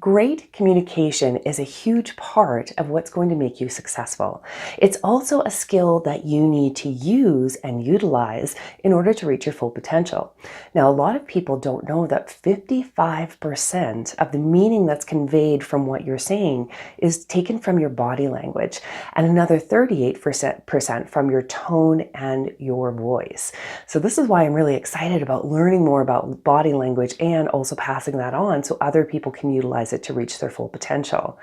Great communication is a huge part of what's going to make you successful. It's also a skill that you need to use and utilize in order to reach your full potential. Now, a lot of people don't know that 55% of the meaning that's conveyed from what you're saying is taken from your body language, and another 38% from your tone and your voice. So this is why I'm really excited about learning more about body language and also passing that on so other people can utilize it to reach their full potential.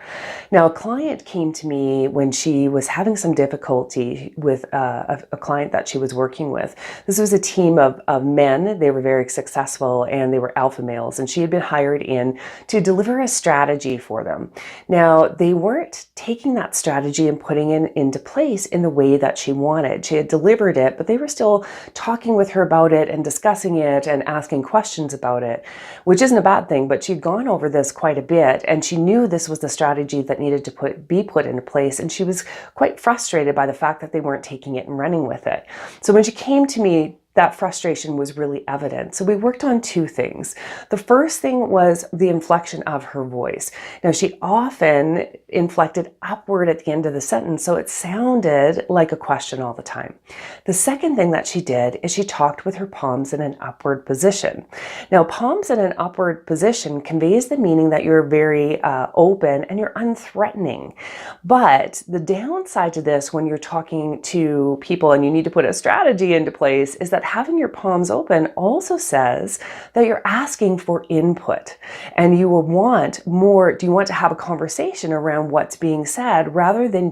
Now, a client came to me when she was having some difficulty with a client that she was working with. This was a team of men. They were very successful and they were alpha males, and she had been hired in to deliver a strategy for them. Now, they weren't taking that strategy and putting it into place in the way that she wanted. She had delivered it, but they were still talking with her about it and discussing it and asking questions about it, which isn't a bad thing, but she'd gone over this quite a bit, and she knew this was the strategy that needed to be put into place, and she was quite frustrated by the fact that they weren't taking it and running with it. So when she came to me, that frustration was really evident. So we worked on two things. The first thing was the inflection of her voice. Now, she often inflected upward at the end of the sentence, so it sounded like a question all the time. The second thing that she did is she talked with her palms in an upward position. Now, palms in an upward position conveys the meaning that you're very open and you're unthreatening. But the downside to this when you're talking to people and you need to put a strategy into place is that having your palms open also says that you're asking for input, and you will want more. Do you want to have a conversation around what's being said rather than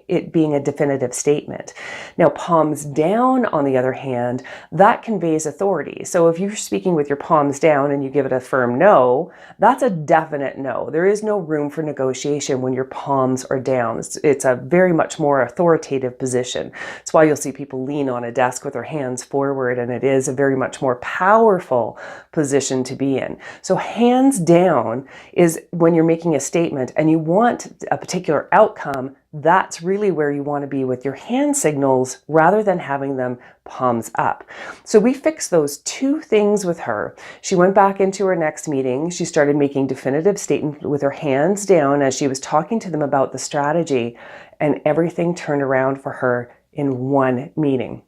it being a definitive statement? Now, palms down, on the other hand, that conveys authority. So if you're speaking with your palms down and you give it a firm no, that's a definite no. There is no room for negotiation when your palms are down. It's a very much more authoritative position. That's why you'll see people lean on a desk with their hands forward, and it is a very much more powerful position to be in. So hands down is when you're making a statement and you want a particular outcome. That's really where you want to be with your hand signals rather than having them palms up. So we fixed those two things with her. She went back into her next meeting. She started making definitive statements with her hands down as she was talking to them about the strategy, and everything turned around for her in one meeting.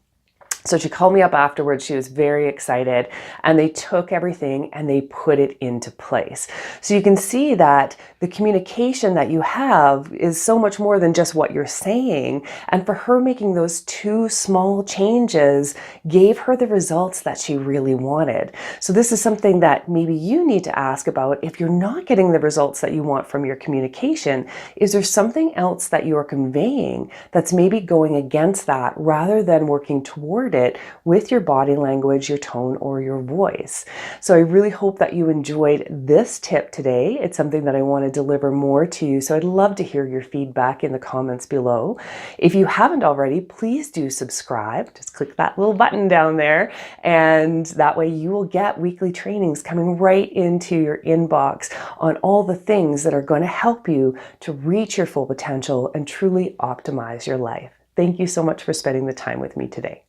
So she called me up afterwards. She was very excited, and they took everything and they put it into place. So you can see that the communication that you have is so much more than just what you're saying. And for her, making those two small changes gave her the results that she really wanted. So this is something that maybe you need to ask about if you're not getting the results that you want from your communication. Is there something else that you're conveying that's maybe going against that rather than working toward it with your body language, your tone, or your voice? So I really hope that you enjoyed this tip today. It's something that I want to deliver more to you. So I'd love to hear your feedback in the comments below. If you haven't already, please do subscribe. Just click that little button down there, and that way you will get weekly trainings coming right into your inbox on all the things that are going to help you to reach your full potential and truly optimize your life. Thank you so much for spending the time with me today.